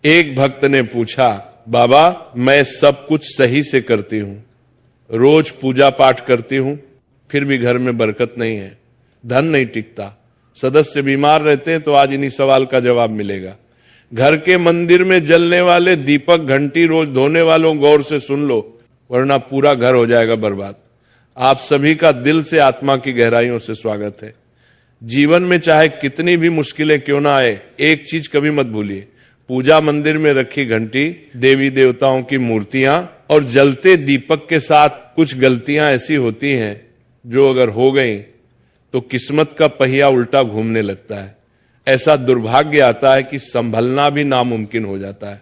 एक भक्त ने पूछा, बाबा मैं सब कुछ सही से करती हूं, रोज पूजा पाठ करती हूं, फिर भी घर में बरकत नहीं है, धन नहीं टिकता, सदस्य बीमार रहते हैं, तो आज इन्हीं सवाल का जवाब मिलेगा। घर के मंदिर में जलने वाले दीपक घंटी रोज धोने वालों गौर से सुन लो, वरना पूरा घर हो जाएगा बर्बाद। आप सभी का दिल से आत्मा की गहराइयों से स्वागत है। जीवन में चाहे कितनी भी मुश्किलें क्यों ना आए, एक चीज कभी मत भूलिए, पूजा मंदिर में रखी घंटी, देवी देवताओं की मूर्तियां और जलते दीपक के साथ कुछ गलतियां ऐसी होती हैं जो अगर हो गई तो किस्मत का पहिया उल्टा घूमने लगता है। ऐसा दुर्भाग्य आता है कि संभलना भी नामुमकिन हो जाता है।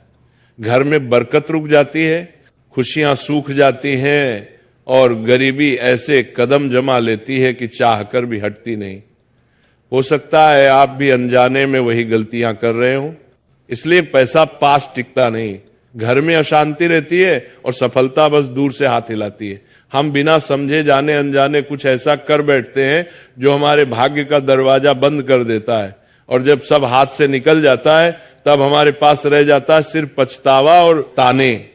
घर में बरकत रुक जाती है, खुशियां सूख जाती हैं और गरीबी ऐसे कदम जमा लेती है कि चाहकर भी हटती नहीं। हो सकता है आप भी अनजाने में वही गलतियां कर रहे हो, इसलिए पैसा पास टिकता नहीं, घर में अशांति रहती है और सफलता बस दूर से हाथ हिलाती है। हम बिना समझे जाने अनजाने कुछ ऐसा कर बैठते हैं जो हमारे भाग्य का दरवाजा बंद कर देता है, और जब सब हाथ से निकल जाता है तब हमारे पास रह जाता है सिर्फ पछतावा और ताने।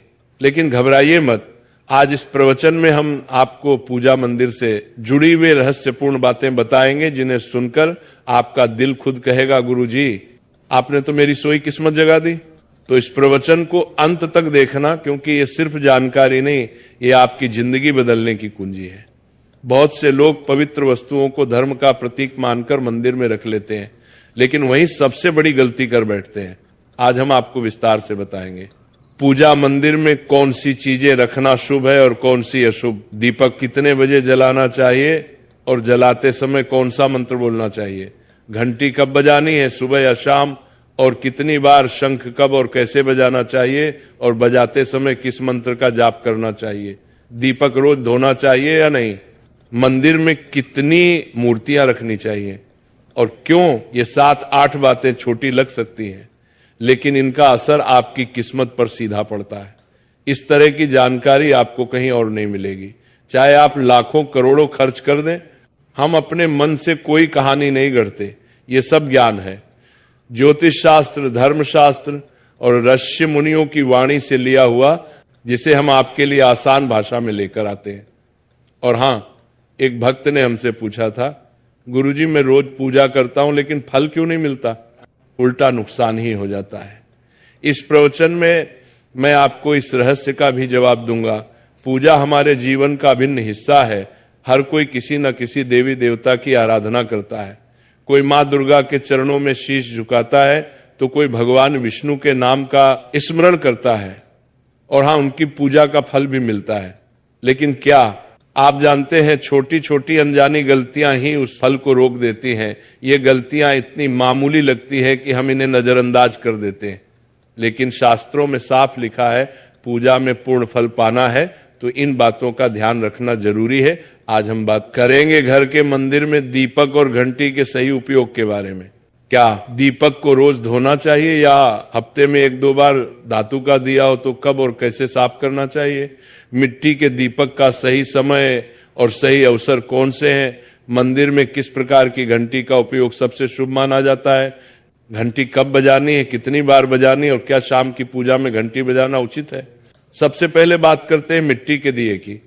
लेकिन घबराइए मत, आज इस प्रवचन में हम आपको पूजा मंदिर से जुड़ी हुई रहस्यपूर्ण बातें बताएंगे, जिन्हें सुनकर आपका दिल खुद कहेगा, गुरुजी आपने तो मेरी सोई किस्मत जगा दी। तो इस प्रवचन को अंत तक देखना, क्योंकि ये सिर्फ जानकारी नहीं, ये आपकी जिंदगी बदलने की कुंजी है। बहुत से लोग पवित्र वस्तुओं को धर्म का प्रतीक मानकर मंदिर में रख लेते हैं, लेकिन वही सबसे बड़ी गलती कर बैठते हैं। आज हम आपको विस्तार से बताएंगे पूजा मंदिर में कौन सी चीजें रखना शुभ है और कौन सी अशुभ, दीपक कितने बजे जलाना चाहिए और जलाते समय कौन सा मंत्र बोलना चाहिए, घंटी कब बजानी है, सुबह या शाम, और कितनी बार, शंख कब और कैसे बजाना चाहिए, और बजाते समय किस मंत्र का जाप करना चाहिए, दीपक रोज धोना चाहिए या नहीं, मंदिर में कितनी मूर्तियां रखनी चाहिए और क्यों। ये 7-8 बातें छोटी लग सकती हैं, लेकिन इनका असर आपकी किस्मत पर सीधा पड़ता है। इस तरह की जानकारी आपको कहीं और नहीं मिलेगी, चाहे आप लाखों करोड़ों खर्च कर दें। हम अपने मन से कोई कहानी नहीं गढ़ते, ये सब ज्ञान है। ज्योतिष शास्त्र, धर्मशास्त्र और ऋषि मुनियों की वाणी से लिया हुआ, जिसे हम आपके लिए आसान भाषा में लेकर आते हैं। और हाँ, एक भक्त ने हमसे पूछा था, गुरुजी मैं रोज पूजा करता हूं लेकिन फल क्यों नहीं मिलता, उल्टा नुकसान ही हो जाता है। इस प्रवचन में मैं आपको इस रहस्य का भी जवाब दूंगा। पूजा हमारे जीवन का अभिन्न हिस्सा है। हर कोई किसी न किसी देवी देवता की आराधना करता है। कोई माँ दुर्गा के चरणों में शीश झुकाता है, तो कोई भगवान विष्णु के नाम का स्मरण करता है, और हाँ, उनकी पूजा का फल भी मिलता है। लेकिन क्या आप जानते हैं, छोटी छोटी अनजानी गलतियां ही उस फल को रोक देती हैं। ये गलतियां इतनी मामूली लगती है कि हम इन्हें नजरअंदाज कर देते हैं, लेकिन शास्त्रों में साफ लिखा है, पूजा में पूर्ण फल पाना है तो इन बातों का ध्यान रखना जरूरी है। आज हम बात करेंगे घर के मंदिर में दीपक और घंटी के सही उपयोग के बारे में। क्या दीपक को रोज धोना चाहिए या हफ्ते में 1-2 बार धातु का दिया हो तो कब और कैसे साफ करना चाहिए? मिट्टी के दीपक का सही समय और सही अवसर कौन से हैं? मंदिर में किस प्रकार की घंटी का उपयोग सबसे शुभ माना जाता है? घंटी कब बजानी है, कितनी बार बजानी, और क्या शाम की पूजा में घंटी बजाना उचित है? सबसे पहले बात करते हैं मिट्टी के दिए की।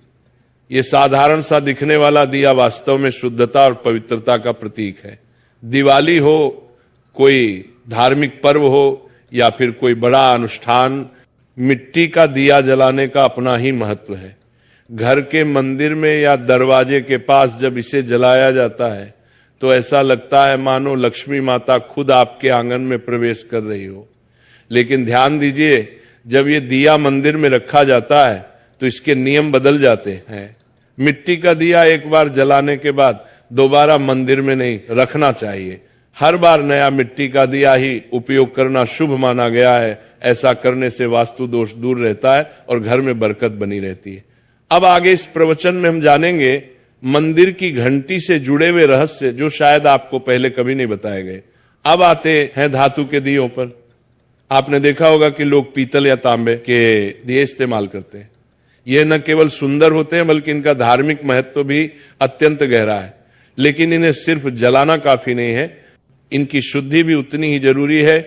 ये साधारण सा दिखने वाला दिया वास्तव में शुद्धता और पवित्रता का प्रतीक है। दिवाली हो, कोई धार्मिक पर्व हो या फिर कोई बड़ा अनुष्ठान, मिट्टी का दिया जलाने का अपना ही महत्व है। घर के मंदिर में या दरवाजे के पास जब इसे जलाया जाता है तो ऐसा लगता है मानो लक्ष्मी माता खुद आपके आंगन में प्रवेश कर रही हो। लेकिन ध्यान दीजिए, जब ये दिया मंदिर में रखा जाता है तो इसके नियम बदल जाते हैं। मिट्टी का दिया एक बार जलाने के बाद दोबारा मंदिर में नहीं रखना चाहिए। हर बार नया मिट्टी का दिया ही उपयोग करना शुभ माना गया है। ऐसा करने से वास्तु दोष दूर रहता है और घर में बरकत बनी रहती है। अब आगे इस प्रवचन में हम जानेंगे मंदिर की घंटी से जुड़े हुए रहस्य, जो शायद आपको पहले कभी नहीं बताए गए। अब आते हैं धातु के दियों पर। आपने देखा होगा कि लोग पीतल या तांबे के दिए इस्तेमाल करते हैं। ये न केवल सुंदर होते हैं बल्कि इनका धार्मिक महत्व भी अत्यंत गहरा है। लेकिन इन्हें सिर्फ जलाना काफी नहीं है, इनकी शुद्धि भी उतनी ही जरूरी है।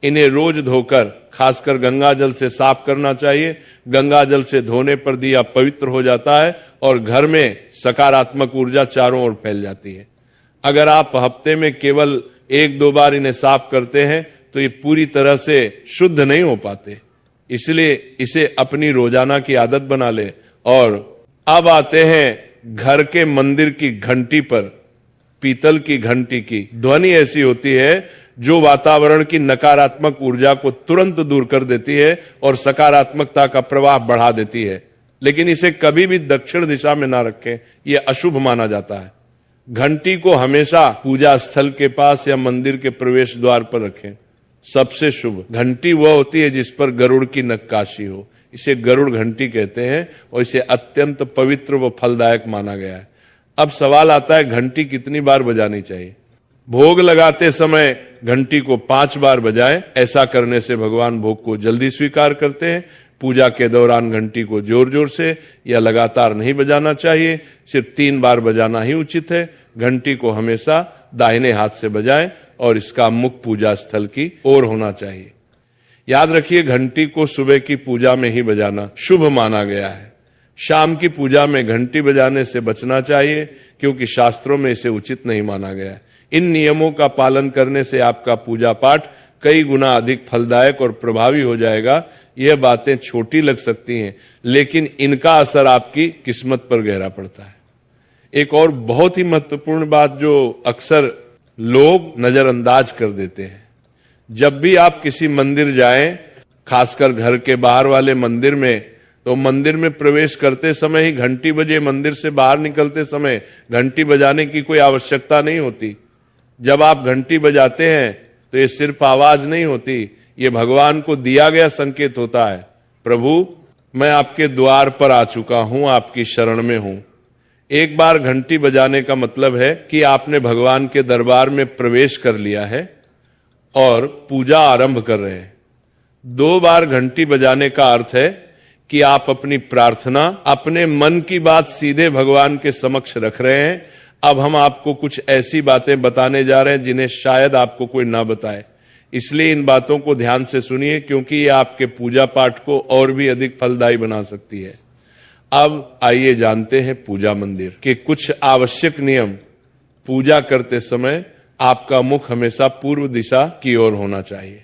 इन्हें रोज धोकर खासकर गंगा जल से साफ करना चाहिए। गंगा जल से धोने पर दिया पवित्र हो जाता है और घर में सकारात्मक ऊर्जा चारों ओर फैल जाती है। अगर आप हफ्ते में केवल 1-2 बार इन्हें साफ करते हैं तो ये पूरी तरह से शुद्ध नहीं हो पाते, इसलिए इसे अपनी रोजाना की आदत बना ले। और अब आते हैं घर के मंदिर की घंटी पर। पीतल की घंटी की ध्वनि ऐसी होती है जो वातावरण की नकारात्मक ऊर्जा को तुरंत दूर कर देती है और सकारात्मकता का प्रवाह बढ़ा देती है। लेकिन इसे कभी भी दक्षिण दिशा में ना रखें, यह अशुभ माना जाता है। घंटी को हमेशा पूजा स्थल के पास या मंदिर के प्रवेश द्वार पर रखें। सबसे शुभ घंटी वह होती है जिस पर गरुड़ की नक्काशी हो, इसे गरुड़ घंटी कहते हैं और इसे अत्यंत पवित्र व फलदायक माना गया है। अब सवाल आता है, घंटी कितनी बार बजानी चाहिए? भोग लगाते समय घंटी को 5 बार बजाएं। ऐसा करने से भगवान भोग को जल्दी स्वीकार करते हैं। पूजा के दौरान घंटी को जोर जोर से या लगातार नहीं बजाना चाहिए, सिर्फ 3 बार बजाना ही उचित है। घंटी को हमेशा दाहिने हाथ से बजाएं और इसका मुख पूजा स्थल की ओर होना चाहिए। याद रखिए, घंटी को सुबह की पूजा में ही बजाना शुभ माना गया है। शाम की पूजा में घंटी बजाने से बचना चाहिए क्योंकि शास्त्रों में इसे उचित नहीं माना गया है। इन नियमों का पालन करने से आपका पूजा पाठ कई गुना अधिक फलदायक और प्रभावी हो जाएगा। यह बातें छोटी लग सकती हैं, लेकिन इनका असर आपकी किस्मत पर गहरा पड़ता है। एक और बहुत ही महत्वपूर्ण बात जो अक्सर लोग नजरअंदाज कर देते हैं, जब भी आप किसी मंदिर जाएं, खासकर घर के बाहर वाले मंदिर में, तो मंदिर में प्रवेश करते समय ही घंटी बजे, मंदिर से बाहर निकलते समय घंटी बजाने की कोई आवश्यकता नहीं होती। जब आप घंटी बजाते हैं तो ये सिर्फ आवाज नहीं होती, ये भगवान को दिया गया संकेत होता है, प्रभु मैं आपके द्वार पर आ चुका हूं, आपकी शरण में हूं। एक बार घंटी बजाने का मतलब है कि आपने भगवान के दरबार में प्रवेश कर लिया है और पूजा आरंभ कर रहे हैं। 2 बार घंटी बजाने का अर्थ है कि आप अपनी प्रार्थना, अपने मन की बात सीधे भगवान के समक्ष रख रहे हैं। अब हम आपको कुछ ऐसी बातें बताने जा रहे हैं जिन्हें शायद आपको कोई ना बताए, इसलिए इन बातों को ध्यान से सुनिए क्योंकि ये आपके पूजा पाठ को और भी अधिक फलदायी बना सकती है। अब आइए जानते हैं पूजा मंदिर के कुछ आवश्यक नियम। पूजा करते समय आपका मुख हमेशा पूर्व दिशा की ओर होना चाहिए।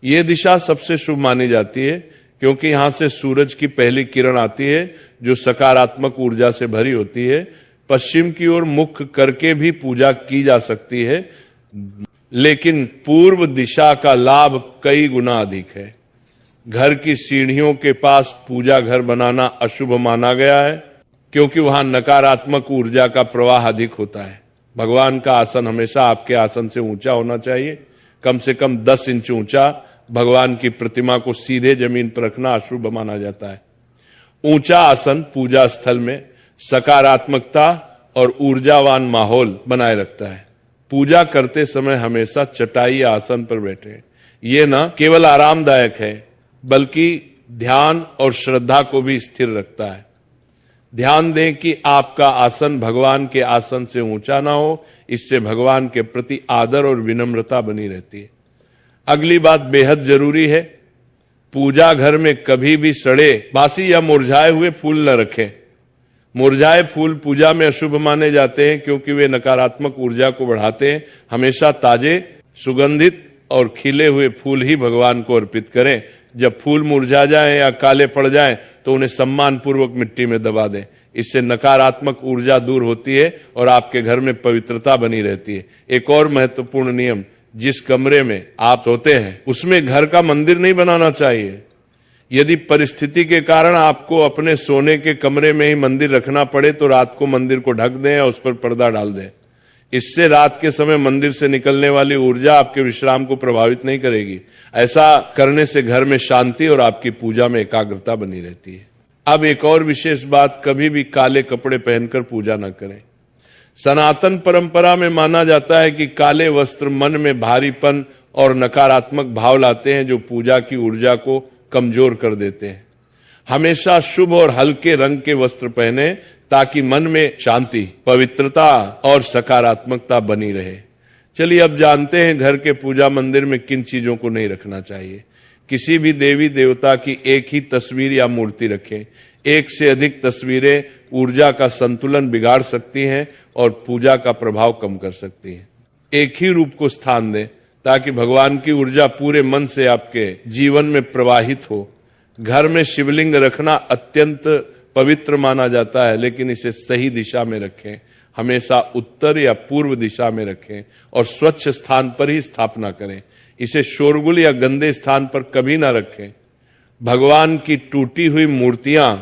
यह दिशा सबसे शुभ मानी जाती है क्योंकि यहां से सूरज की पहली किरण आती है जो सकारात्मक ऊर्जा से भरी होती है। पश्चिम की ओर मुख करके भी पूजा की जा सकती है, लेकिन पूर्व दिशा का लाभ कई गुना अधिक है। घर की सीढ़ियों के पास पूजा घर बनाना अशुभ माना गया है क्योंकि वहां नकारात्मक ऊर्जा का प्रवाह अधिक होता है। भगवान का आसन हमेशा आपके आसन से ऊंचा होना चाहिए, कम से कम 10 इंच ऊंचा। भगवान की प्रतिमा को सीधे जमीन पर रखना अशुभ माना जाता है। ऊंचा आसन पूजा स्थल में सकारात्मकता और ऊर्जावान माहौल बनाए रखता है। पूजा करते समय हमेशा चटाई या आसन पर बैठे। ये न केवल आरामदायक है बल्कि ध्यान और श्रद्धा को भी स्थिर रखता है। ध्यान दें कि आपका आसन भगवान के आसन से ऊंचा ना हो, इससे भगवान के प्रति आदर और विनम्रता बनी रहती है। अगली बात बेहद जरूरी है, पूजा घर में कभी भी सड़े, बासी या मुरझाए हुए फूल न रखें। मुरझाए फूल पूजा में अशुभ माने जाते हैं क्योंकि वे नकारात्मक ऊर्जा को बढ़ाते हैं। हमेशा ताजे, सुगंधित और खिले हुए फूल ही भगवान को अर्पित करें। जब फूल मुरझा जाएं या काले पड़ जाएं तो उन्हें सम्मान पूर्वक मिट्टी में दबा दें। इससे नकारात्मक ऊर्जा दूर होती है और आपके घर में पवित्रता बनी रहती है। एक और महत्वपूर्ण नियम, जिस कमरे में आप सोते हैं उसमें घर का मंदिर नहीं बनाना चाहिए। यदि परिस्थिति के कारण आपको अपने सोने के कमरे में ही मंदिर रखना पड़े तो रात को मंदिर को ढक दें या उस पर पर्दा डाल दें। इससे रात के समय मंदिर से निकलने वाली ऊर्जा आपके विश्राम को प्रभावित नहीं करेगी। ऐसा करने से घर में शांति और आपकी पूजा में एकाग्रता बनी रहती है। अब एक और विशेष बात, कभी भी काले कपड़े पहनकर पूजा न करें। सनातन परंपरा में माना जाता है कि काले वस्त्र मन में भारीपन और नकारात्मक भाव लाते हैं जो पूजा की ऊर्जा को कमजोर कर देते हैं। हमेशा शुभ और हल्के रंग के वस्त्र पहने ताकि मन में शांति, पवित्रता और सकारात्मकता बनी रहे। चलिए अब जानते हैं घर के पूजा मंदिर में किन चीजों को नहीं रखना चाहिए। किसी भी देवी देवता की एक ही तस्वीर या मूर्ति रखें। एक से अधिक तस्वीरें ऊर्जा का संतुलन बिगाड़ सकती हैं और पूजा का प्रभाव कम कर सकती हैं। एक ही रूप को स्थान दें ताकि भगवान की ऊर्जा पूरे मन से आपके जीवन में प्रवाहित हो। घर में शिवलिंग रखना अत्यंत पवित्र माना जाता है, लेकिन इसे सही दिशा में रखें। हमेशा उत्तर या पूर्व दिशा में रखें और स्वच्छ स्थान पर ही स्थापना करें। इसे शोरगुल या गंदे स्थान पर कभी ना रखें। भगवान की टूटी हुई मूर्तियां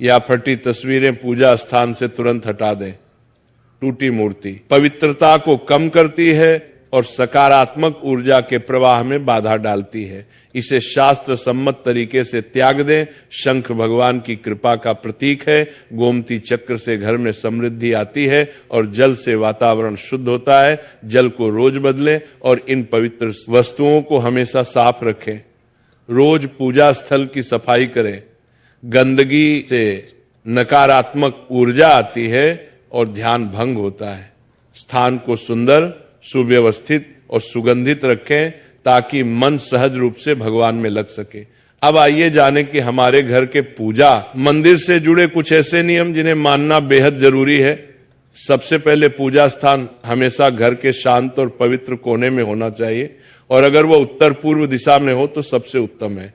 या फटी तस्वीरें पूजा स्थान से तुरंत हटा दें। टूटी मूर्ति पवित्रता को कम करती है और सकारात्मक ऊर्जा के प्रवाह में बाधा डालती है। इसे शास्त्र सम्मत तरीके से त्याग दें। शंख भगवान की कृपा का प्रतीक है। गोमती चक्र से घर में समृद्धि आती है और जल से वातावरण शुद्ध होता है। जल को रोज बदलें और इन पवित्र वस्तुओं को हमेशा साफ रखें। रोज पूजा स्थल की सफाई करें। गंदगी से नकारात्मक ऊर्जा आती है और ध्यान भंग होता है। स्थान को सुंदर, सुव्यवस्थित और सुगंधित रखें ताकि मन सहज रूप से भगवान में लग सके। अब आइए जानें कि हमारे घर के पूजा मंदिर से जुड़े कुछ ऐसे नियम जिन्हें मानना बेहद जरूरी है। सबसे पहले पूजा स्थान हमेशा घर के शांत और पवित्र कोने में होना चाहिए और अगर वह उत्तर पूर्व दिशा में हो तो सबसे उत्तम है।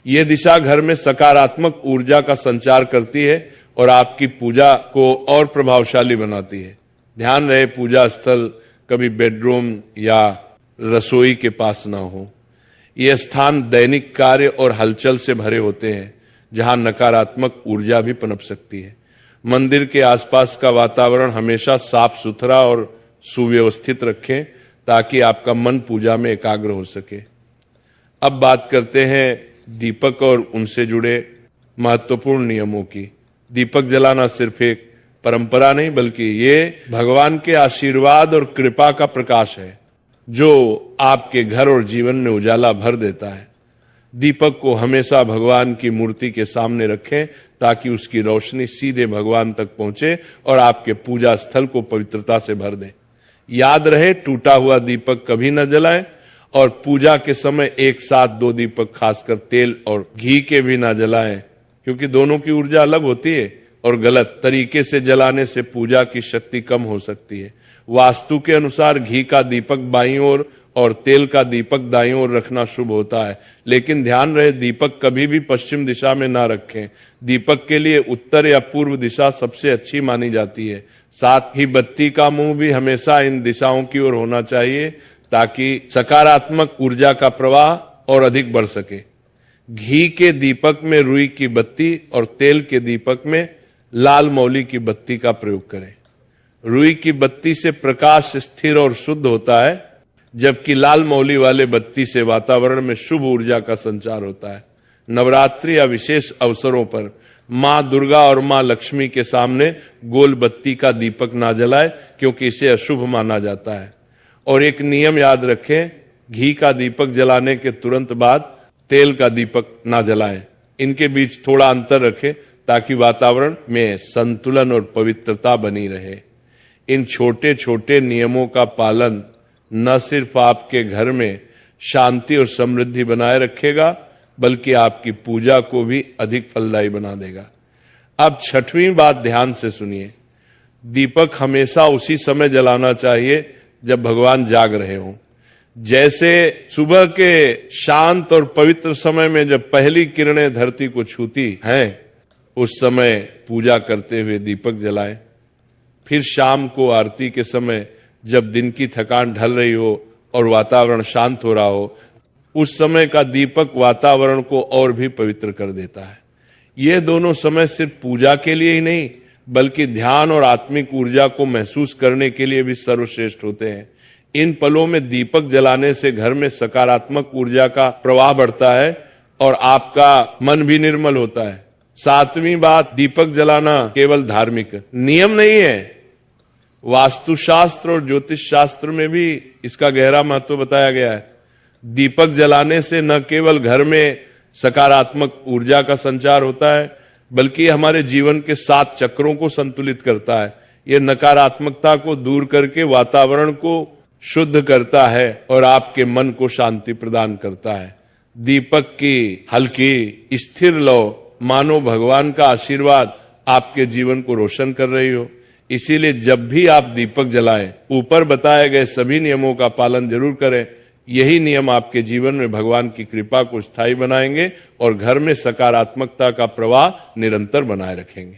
यह दिशा घर में सकारात्मक ऊर्जा का संचार करती है और आपकी पूजा को और प्रभावशाली बनाती है। ध्यान रहे पूजा स्थल कभी बेडरूम या रसोई के पास ना हो। यह स्थान दैनिक कार्य और हलचल से भरे होते हैं जहां नकारात्मक ऊर्जा भी पनप सकती है। मंदिर के आसपास का वातावरण हमेशा साफ सुथरा और सुव्यवस्थित रखें ताकि आपका मन पूजा में एकाग्र हो सके। अब बात करते हैं दीपक और उनसे जुड़े महत्वपूर्ण नियमों की। दीपक जलाना सिर्फ एक परंपरा नहीं बल्कि ये भगवान के आशीर्वाद और कृपा का प्रकाश है जो आपके घर और जीवन में उजाला भर देता है। दीपक को हमेशा भगवान की मूर्ति के सामने रखें ताकि उसकी रोशनी सीधे भगवान तक पहुंचे और आपके पूजा स्थल को पवित्रता से भर दे। याद रहे टूटा हुआ दीपक कभी न जलाएं और पूजा के समय एक साथ 2 दीपक खासकर तेल और घी के भी ना जलाएं क्योंकि दोनों की ऊर्जा अलग होती है और गलत तरीके से जलाने से पूजा की शक्ति कम हो सकती है। वास्तु के अनुसार घी का दीपक बाईं ओर और तेल का दीपक दाईं ओर रखना शुभ होता है, लेकिन ध्यान रहे दीपक कभी भी पश्चिम दिशा में ना रखें। दीपक के लिए उत्तर या पूर्व दिशा सबसे अच्छी मानी जाती है। साथ ही बत्ती का मुंह भी हमेशा इन दिशाओं की ओर होना चाहिए ताकि सकारात्मक ऊर्जा का प्रवाह और अधिक बढ़ सके। घी के दीपक में रुई की बत्ती और तेल के दीपक में लाल मौली की बत्ती का प्रयोग करें। रुई की बत्ती से प्रकाश स्थिर और शुद्ध होता है जबकि लाल मौली वाले बत्ती से वातावरण में शुभ ऊर्जा का संचार होता है। नवरात्रि या विशेष अवसरों पर मां दुर्गा और मां लक्ष्मी के सामने गोल बत्ती का दीपक ना जलाए क्योंकि इसे अशुभ माना जाता है। और एक नियम याद रखें, घी का दीपक जलाने के तुरंत बाद तेल का दीपक ना जलाएं। इनके बीच थोड़ा अंतर रखें ताकि वातावरण में संतुलन और पवित्रता बनी रहे। इन छोटे छोटे नियमों का पालन न सिर्फ आपके घर में शांति और समृद्धि बनाए रखेगा बल्कि आपकी पूजा को भी अधिक फलदायी बना देगा। अब 6वीं बात ध्यान से सुनिए। दीपक हमेशा उसी समय जलाना चाहिए जब भगवान जाग रहे हों। जैसे सुबह के शांत और पवित्र समय में जब पहली किरणें धरती को छूती हैं उस समय पूजा करते हुए दीपक जलाएं। फिर शाम को आरती के समय जब दिन की थकान ढल रही हो और वातावरण शांत हो रहा हो उस समय का दीपक वातावरण को और भी पवित्र कर देता है। ये दोनों समय सिर्फ पूजा के लिए ही नहीं बल्कि ध्यान और आत्मिक ऊर्जा को महसूस करने के लिए भी सर्वश्रेष्ठ होते हैं। इन पलों में दीपक जलाने से घर में सकारात्मक ऊर्जा का प्रवाह बढ़ता है और आपका मन भी निर्मल होता है। 7वीं बात, दीपक जलाना केवल धार्मिक नियम नहीं है, वास्तुशास्त्र और ज्योतिष शास्त्र में भी इसका गहरा महत्व बताया गया है। दीपक जलाने से न केवल घर में सकारात्मक ऊर्जा का संचार होता है बल्कि हमारे जीवन के 7 चक्रों को संतुलित करता है। यह नकारात्मकता को दूर करके वातावरण को शुद्ध करता है और आपके मन को शांति प्रदान करता है। दीपक की हल्की स्थिर लौ मानो भगवान का आशीर्वाद आपके जीवन को रोशन कर रही हो। इसीलिए जब भी आप दीपक जलाएं, ऊपर बताए गए सभी नियमों का पालन जरूर करें। यही नियम आपके जीवन में भगवान की कृपा को स्थायी बनाएंगे और घर में सकारात्मकता का प्रवाह निरंतर बनाए रखेंगे।